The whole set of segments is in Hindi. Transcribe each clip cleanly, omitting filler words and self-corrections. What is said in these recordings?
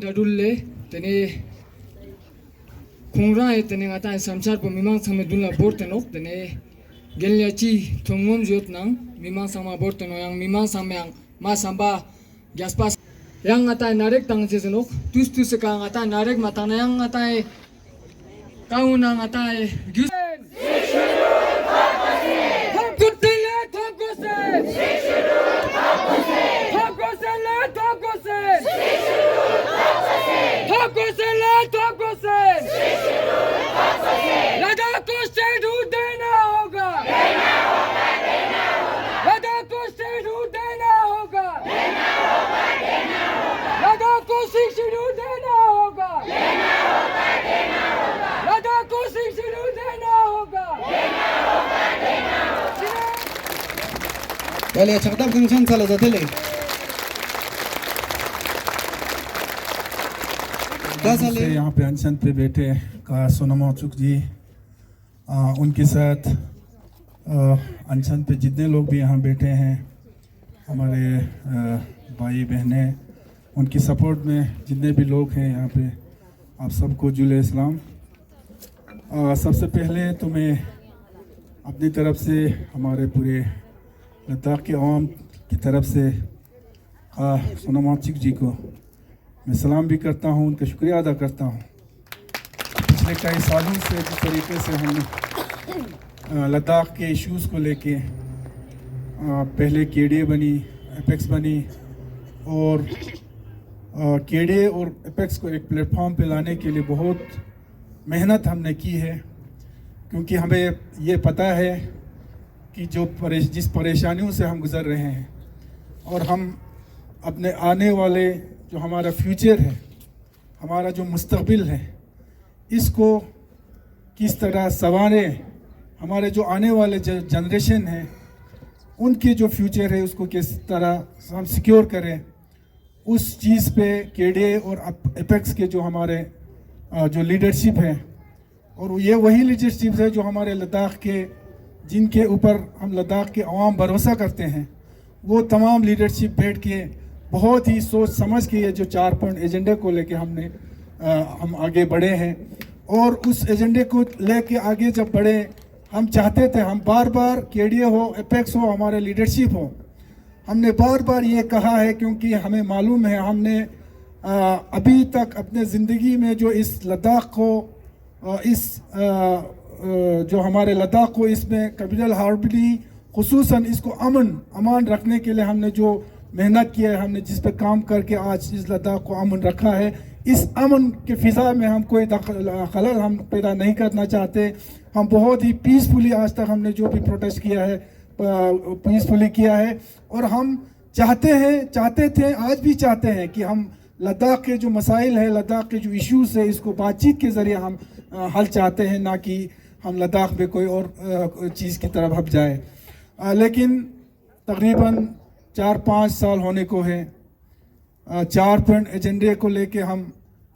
dadulle tene khungra tene ngata samsar po mimang sama dulla bortenok tene gelyachi thongom jot nang mimang sama borteno yang mimang sama yang ma samba gaspas yang ngata narek tang jesenok tus ka ngata narek matana yang ngata kauna ngata gyus Ladakh को स्टेटहुड देना होगा लद्दाख को स्टेटहुड देना होगा लद्दाख को स्टेटहुड देना होगा लद्दाख को स्टेटहुड देना होगा पहले छकदाब फंक्शन चला जाते ले से यहाँ पे अनशन पे बैठे का सोनम वांगचुक जी उनके साथ अनशन पे जितने लोग भी यहाँ बैठे हैं हमारे भाई बहनें उनकी सपोर्ट में जितने भी लोग हैं यहाँ पे आप सबको जुले इस्लाम। सबसे पहले तो मैं अपनी तरफ से हमारे पूरे लद्दाख के अवाम की तरफ से सोनम वांगचुक जी को मैं सलाम भी करता हूँ, उनका शुक्रिया अदा करता हूँ। पिछले कई सालों से जिस तरीके से हमने लद्दाख के इश्यूज़ को लेके पहले केडीए बनी, एपेक्स बनी और केडीए और एपेक्स को एक प्लेटफॉर्म पे लाने के लिए बहुत मेहनत हमने की है, क्योंकि हमें ये पता है कि जिस परेशानियों से हम गुज़र रहे हैं और हम अपने आने वाले जो हमारा फ्यूचर है, हमारा जो मुस्तकबिल है, इसको किस तरह संवारें, हमारे जो आने वाले जनरेशन है उनके जो फ्यूचर है उसको किस तरह हम सिक्योर करें, उस चीज़ पे केडीए और एपेक्स के जो हमारे जो लीडरशिप है और ये वही लीडरशिप है जो हमारे लद्दाख के जिनके ऊपर हम लद्दाख के अवाम भरोसा करते हैं, वो तमाम लीडरशिप बैठ के बहुत ही सोच समझ के ये जो 4 पॉइंट एजेंडे को लेके हम आगे बढ़े हैं और उस एजेंडे को लेके आगे जब बढ़े हम चाहते थे हम बार बार केडीए हो, एपेक्स हो, हमारे लीडरशिप हो, हमने बार बार ये कहा है क्योंकि हमें मालूम है हमने अभी तक अपने ज़िंदगी में जो इस लद्दाख को जो हमारे लद्दाख को इसमें कैपिटल हार्मनी खुसूसन इसको अमान रखने के लिए हमने जो मेहनत किया है, हमने जिस पे काम करके आज इस लद्दाख को अमन रखा है, इस अमन के फ़िज़ा में हम कोई खलल हम पैदा नहीं करना चाहते। हम बहुत ही पीसफुली आज तक हमने जो भी प्रोटेस्ट किया है पीसफुली किया है और हम चाहते थे आज भी चाहते हैं कि हम लद्दाख के जो मसाइल है, लद्दाख के जो इश्यूज़ है, इसको बातचीत के ज़रिए हम हल चाहते हैं, ना कि हम लद्दाख में कोई और चीज़ की तरफ हट जाए। लेकिन तकरीबन 4-5 साल होने को है 4 पॉइंट एजेंडे को लेके हम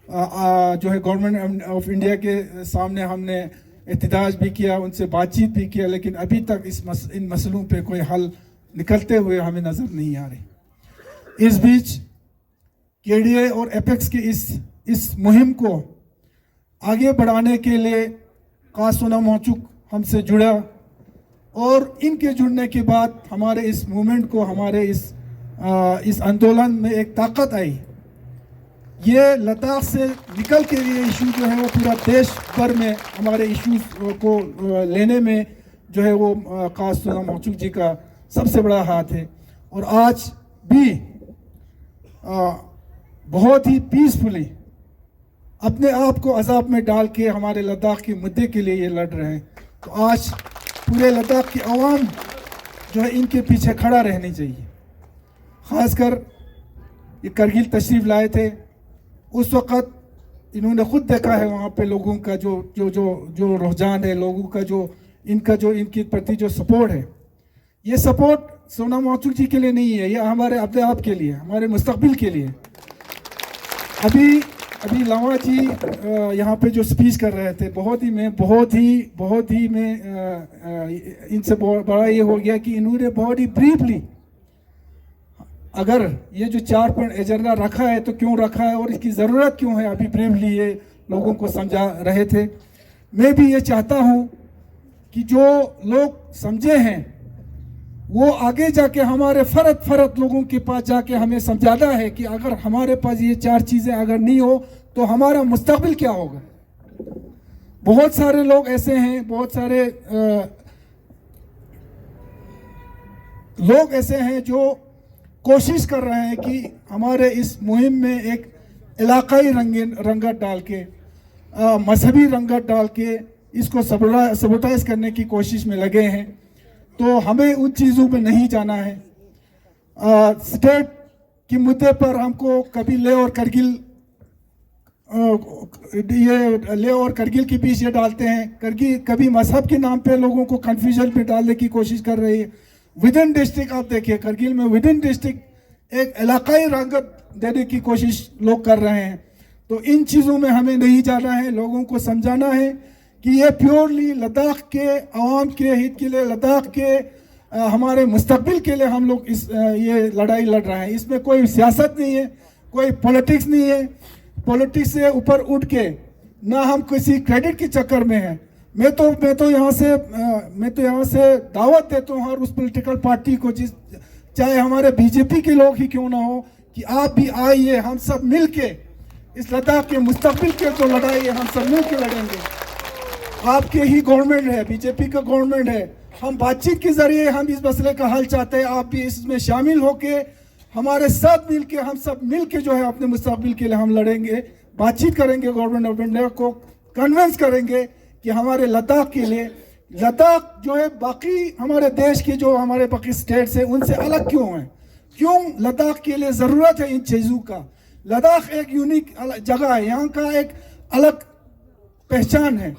जो है गवर्नमेंट ऑफ इंडिया के सामने हमने एहतजाज भी किया, उनसे बातचीत भी किया, लेकिन अभी तक इन मसलों पे कोई हल निकलते हुए हमें नज़र नहीं आ रही। इस बीच केडीए और एपेक्स के इस मुहिम को आगे बढ़ाने के लिए सोनम वांगचुक हमसे जुड़ा और इनके जुड़ने के बाद हमारे इस मूवमेंट को, हमारे इस आंदोलन में एक ताकत आई। ये लद्दाख से निकल के लिए इशू जो है वो पूरा देश भर में हमारे इश्यूज को लेने में जो है वो सोनम वांगचुक जी का सबसे बड़ा हाथ है और आज भी बहुत ही पीसफुली अपने आप को अजाब में डाल के हमारे लद्दाख के मुद्दे के लिए ये लड़ रहे हैं। तो आज पूरे लद्दाख की आवाम जो है इनके पीछे खड़ा रहनी चाहिए। ख़ासकर ये करगिल तशरीफ़ लाए थे, उस वक़्त इन्होंने ख़ुद देखा है वहाँ पे लोगों का जो रुझान है, लोगों का इनके प्रति जो सपोर्ट है, ये सपोर्ट सोनम वांगचुक जी के लिए नहीं है, ये हमारे अपने आप के लिए, हमारे मुस्तकबिल के लिए। अभी लावा जी यहाँ पे जो स्पीच कर रहे थे, बहुत ही मैं इनसे बड़ा ये हो गया कि इन्होंने बहुत ही ब्रीफली अगर ये जो 4 पॉइंट एजेंडा रखा है तो क्यों रखा है और इसकी ज़रूरत क्यों है, अभी ब्रीफली ये लोगों को समझा रहे थे। मैं भी ये चाहता हूँ कि जो लोग समझे हैं वो आगे जाके हमारे फ़र्द लोगों के पास जाके हमें समझाना है कि अगर हमारे पास ये 4 चीज़ें अगर नहीं हो तो हमारा मुस्तकबिल क्या होगा। बहुत सारे लोग ऐसे हैं, बहुत सारे लोग ऐसे हैं जो कोशिश कर रहे हैं कि हमारे इस मुहिम में एक इलाकाई रंगत डाल के, मजहबी रंगत डाल के इसको सबोटाइज करने की कोशिश में लगे हैं। तो हमें उन चीज़ों में नहीं जाना है। स्टेट के मुद्दे पर हमको कभी ले और करगिल के बीच ये डालते हैं, कभी मजहब के नाम पे लोगों को कन्फ्यूजन में डालने की कोशिश कर रही है। विद इन डिस्ट्रिक्ट आप देखिए, करगिल में विद इन डिस्ट्रिक्ट एक इलाकाई रंगत देने की कोशिश लोग कर रहे हैं। तो इन चीज़ों में हमें नहीं जाना है, लोगों को समझाना है कि ये प्योरली लद्दाख के आवाम के हित के लिए, लद्दाख के हमारे मुस्तकबिल के लिए हम लोग ये लड़ाई लड़ रहे हैं। इसमें कोई सियासत नहीं है, कोई पॉलिटिक्स नहीं है। पॉलिटिक्स से ऊपर उठ के ना हम किसी क्रेडिट के चक्कर में हैं। मैं तो यहाँ से दावत देता हूँ हर उस पॉलिटिकल पार्टी को, चाहे हमारे बीजेपी के लोग ही क्यों ना हो, कि आप भी आइए, हम सब मिल के इस लद्दाख के मुस्तकबिल के जो लड़ाई है हम सब मिल के लड़ेंगे। आपके ही गवर्नमेंट है, बीजेपी का गवर्नमेंट है। हम बातचीत के जरिए हम इस मसले का हल चाहते हैं। आप भी इसमें शामिल होके हमारे साथ मिल के, हम सब मिल के जो है अपने मुस्तकबिल के लिए हम लड़ेंगे, बातचीत करेंगे, गवर्नमेंट ऑफ इंडिया को कन्विंस करेंगे कि हमारे लद्दाख के लिए, लद्दाख जो है बाकी हमारे देश के जो हमारे बाकी स्टेट्स हैं उनसे अलग क्यों है, क्यों लद्दाख के लिए ज़रूरत है इन चीज़ों का। लद्दाख एक यूनिक जगह है, यहाँ का एक अलग पहचान है,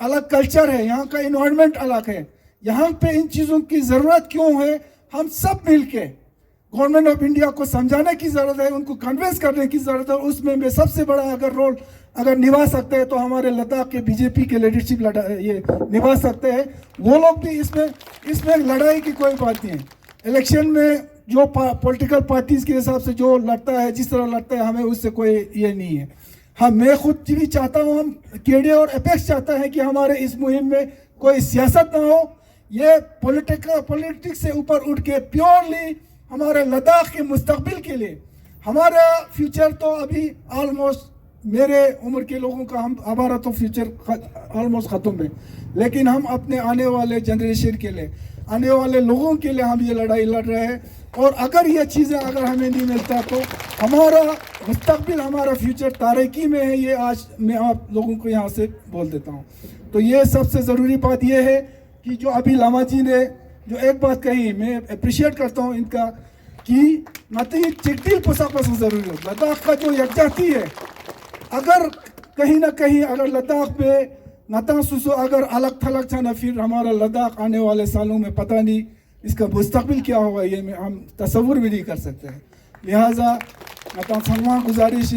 अलग कल्चर है, यहाँ का इन्वायरमेंट अलग है। यहाँ पे इन चीज़ों की ज़रूरत क्यों है, हम सब मिल के गवर्नमेंट ऑफ इंडिया को समझाने की ज़रूरत है, उनको कन्विंस करने की ज़रूरत है। उसमें मैं सबसे बड़ा अगर रोल अगर निभा सकते हैं तो हमारे लद्दाख के बीजेपी के लीडरशिप ये निभा सकते हैं। वो लोग भी इसमें लड़ाई की कोई बात नहीं है। इलेक्शन में जो पॉलिटिकल पार्टीज़ के हिसाब से जो लड़ता है, जिस तरह लड़ता है, हमें उससे कोई ये नहीं है। हाँ, मैं खुद भी चाहता हूँ, हम केडे और एपेक्स चाहता है कि हमारे इस मुहिम में कोई सियासत ना हो। ये पॉलिटिक्स से ऊपर उठ के प्योरली हमारे लद्दाख के मुस्तकबिल के लिए, हमारा फ्यूचर तो अभी ऑलमोस्ट मेरे उम्र के लोगों का हमारा तो फ्यूचर ऑलमोस्ट ख़त्म है, लेकिन हम अपने आने वाले जनरेशन के लिए, आने वाले लोगों के लिए हम ये लड़ाई लड़ रहे हैं। और अगर ये चीज़ें अगर हमें नहीं मिलता तो हमारा मुस्तकबिल, हमारा फ्यूचर तारीकी में है। ये आज मैं आप लोगों को यहाँ से बोल देता हूँ। तो ये सबसे ज़रूरी बात ये है कि जो अभी लामा जी ने जो एक बात कही, मैं अप्रिशिएट करता हूँ इनका, कि नती चिट्ठी पोशाक ज़रूरी हो। लद्दाख का जो यकजहती है, अगर कहीं ना कहीं अगर लद्दाख पे नता सुसो अगर अलग थलग था ना, फिर हमारा लद्दाख आने वाले सालों में पता नहीं इसका मुस्तकबिल क्या होगा, ये में हम तस्वुर भी नहीं कर सकते हैं। लिहाजा नता सलमान गुजारिश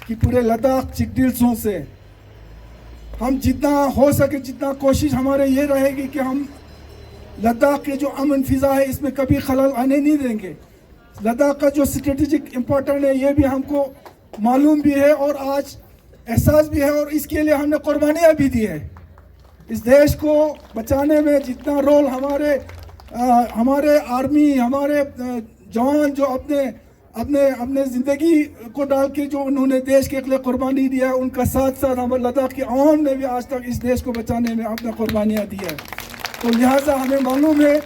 कि पूरे लद्दाख चिकडिल्सों से हम जितना हो सके, जितना कोशिश हमारे ये रहेगी कि हम लद्दाख के जो अमन फिज़ा है इसमें कभी खलल आने नहीं देंगे। लद्दाख का जो स्ट्रेटेजिक इम्पोर्टेंट है ये भी हमको मालूम भी है और आज एहसास भी है, और इसके लिए हमने कुर्बानियाँ भी दी है। इस देश को बचाने में जितना रोल हमारे आर्मी, हमारे जवान जो अपने ज़िंदगी को डाल के जो उन्होंने देश के लिए कुर्बानी दिया है, उनका साथ साथ हमारे लद्दाख के अवाम ने भी आज तक इस देश को बचाने में अपना कुर्बानियाँ दी है। तो लिहाजा हमें मालूम है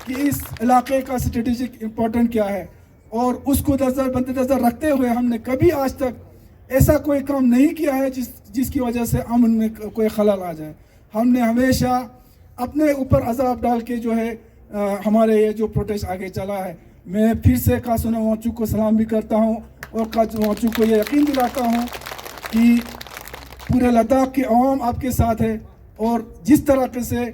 कि इस इलाके का स्ट्रेटेजिक इम्पोर्टेंट क्या है, और उसको मद्देनज़र रखते हुए हमने कभी आज तक ऐसा कोई काम नहीं किया है जिसकी वजह से अमन में कोई खलल आ जाए। हमने हमेशा अपने ऊपर अजाब डाल के जो है हमारे ये जो प्रोटेस्ट आगे चला है। मैं फिर से कासुना वाचू को सलाम भी करता हूँ और कासुना वाचू को ये यकीन दिलाता हूँ कि पूरे लद्दाख के अवाम आपके साथ है, और जिस तरह से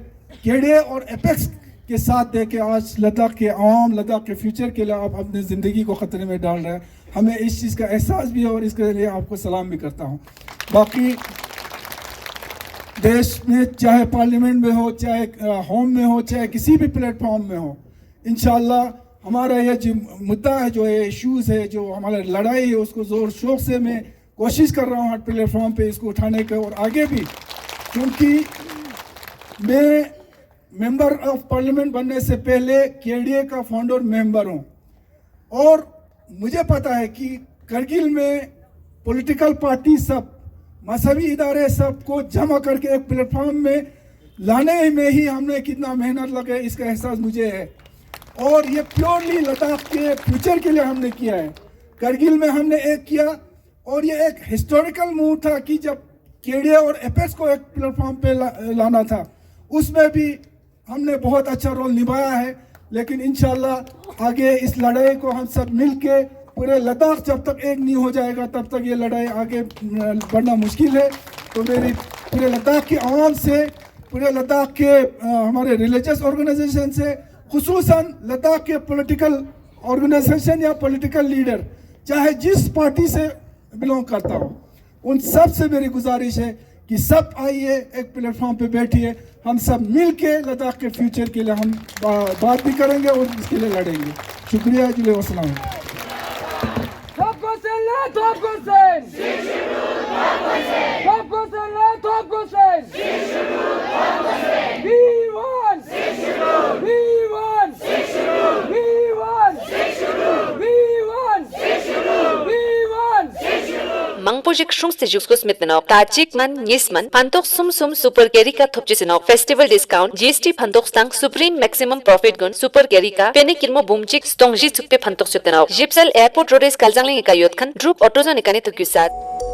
केडे और एपेक्स के साथ दे के आज लद्दाख के अवाम, लद्दाख के फ्यूचर के लिए आप अपनी ज़िंदगी को ख़तरे में डाल रहे हैं, हमें इस चीज़ का एहसास भी है और इसके लिए आपको सलाम भी करता हूँ। बाकी देश में चाहे पार्लियामेंट में हो, चाहे होम में हो, चाहे किसी भी प्लेटफॉर्म में हो, इंशाअल्लाह हमारा ये जो मुद्दा है, जो है इश्यूज है, जो हमारा लड़ाई है, उसको जोर शोर से मैं कोशिश कर रहा हूँ हर प्लेटफॉर्म पे इसको उठाने का, और आगे भी, क्योंकि मैं मेंबर ऑफ पार्लियामेंट बनने से पहले केडीए का फाउंडर मेंबर हूँ, और मुझे पता है कि करगिल में पॉलिटिकल पार्टी सब, मजहबी इदारे सबको जमा करके एक प्लेटफॉर्म में लाने में ही हमने कितना मेहनत लगे, इसका एहसास मुझे है। और ये प्योरली लद्दाख के फ्यूचर के लिए हमने किया है। करगिल में हमने एक किया, और ये एक हिस्टोरिकल मूव था कि जब केडीए और एपेक्स को एक प्लेटफॉर्म पे लाना था, उसमें भी हमने बहुत अच्छा रोल निभाया है। लेकिन इंशाल्लाह आगे इस लड़ाई को हम सब मिल के, पूरे लद्दाख जब तक एक नहीं हो जाएगा तब तक ये लड़ाई आगे बढ़ना मुश्किल है। तो मेरी पूरे लद्दाख की आवाम से, पूरे लद्दाख के हमारे रिलीजियस ऑर्गेनाइजेशन से, खुसूसन लद्दाख के पॉलिटिकल ऑर्गेनाइजेशन या पॉलिटिकल लीडर, चाहे जिस पार्टी से बिलोंग करता हो, उन सब से मेरी गुजारिश है कि सब आइए, एक प्लेटफॉर्म पे बैठिए, हम सब मिल के लद्दाख के फ्यूचर के लिए हम बात भी करेंगे और इसके लिए लड़ेंगे। शुक्रिया जुले वसलाम। Mangpujik shrung stijus kus mitnok tajik man nisman pantok sum super carry ka thopchisinok festival discount GST pantok stang supreme maximum profit gun super carry ka pene kilmo bumchik stongji chukpe pantok chutnok Gipsel airport road is kaljangling ikayot khan drup auto jan ikani tukisat